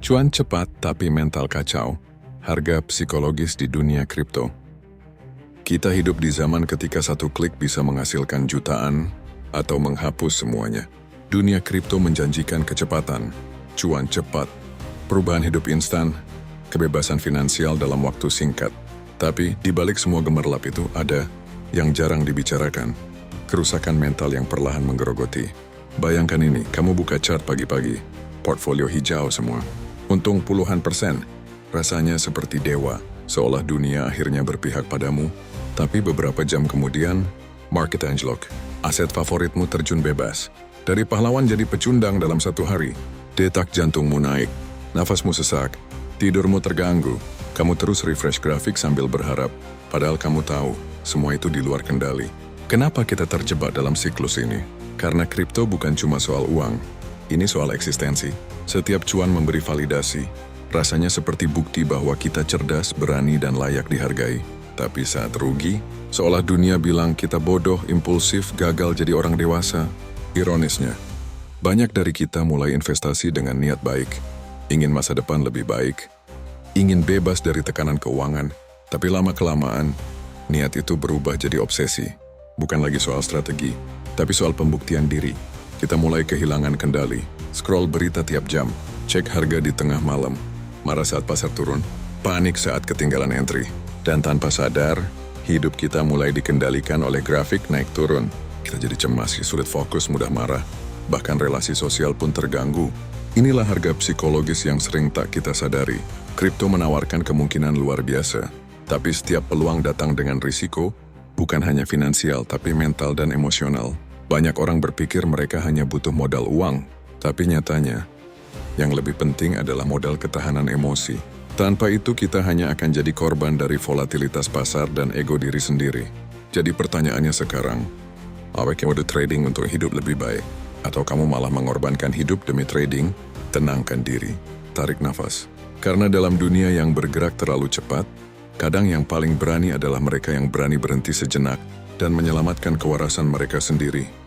Cuan cepat tapi mental kacau. Harga psikologis di dunia kripto. Kita hidup di zaman ketika satu klik bisa menghasilkan jutaan atau menghapus semuanya. Dunia kripto menjanjikan kecepatan, cuan cepat, perubahan hidup instan, kebebasan finansial dalam waktu singkat. Tapi di balik semua gemerlap itu ada yang jarang dibicarakan. Kerusakan mental yang perlahan menggerogoti. Bayangkan ini, kamu buka chart pagi-pagi, portfolio hijau semua. Untung puluhan persen, rasanya seperti dewa, seolah dunia akhirnya berpihak padamu. Tapi beberapa jam kemudian, market anjlok. Aset favoritmu terjun bebas. Dari pahlawan jadi pecundang dalam satu hari. Detak jantungmu naik, nafasmu sesak, tidurmu terganggu. Kamu terus refresh grafik sambil berharap, padahal kamu tahu, semua itu di luar kendali. Kenapa kita terjebak dalam siklus ini? Karena kripto bukan cuma soal uang, ini soal eksistensi. Setiap cuan memberi validasi. Rasanya seperti bukti bahwa kita cerdas, berani, dan layak dihargai. Tapi saat rugi, seolah dunia bilang kita bodoh, impulsif, gagal jadi orang dewasa. Ironisnya, banyak dari kita mulai investasi dengan niat baik. Ingin masa depan lebih baik. Ingin bebas dari tekanan keuangan. Tapi lama-kelamaan, niat itu berubah jadi obsesi. Bukan lagi soal strategi, tapi soal pembuktian diri. Kita mulai kehilangan kendali. Scroll berita tiap jam, cek harga di tengah malam, marah saat pasar turun, panik saat ketinggalan entry. Dan tanpa sadar, hidup kita mulai dikendalikan oleh grafik naik turun. Kita jadi cemas, sulit fokus, mudah marah, bahkan relasi sosial pun terganggu. Inilah harga psikologis yang sering tak kita sadari. Kripto menawarkan kemungkinan luar biasa, tapi setiap peluang datang dengan risiko, bukan hanya finansial tapi mental dan emosional. Banyak orang berpikir mereka hanya butuh modal uang, tapi nyatanya, yang lebih penting adalah modal ketahanan emosi. Tanpa itu kita hanya akan jadi korban dari volatilitas pasar dan ego diri sendiri. Jadi pertanyaannya sekarang, apakah kamu trading untuk hidup lebih baik? Atau kamu malah mengorbankan hidup demi trading? Tenangkan diri, tarik nafas. Karena dalam dunia yang bergerak terlalu cepat, kadang yang paling berani adalah mereka yang berani berhenti sejenak dan menyelamatkan kewarasan mereka sendiri.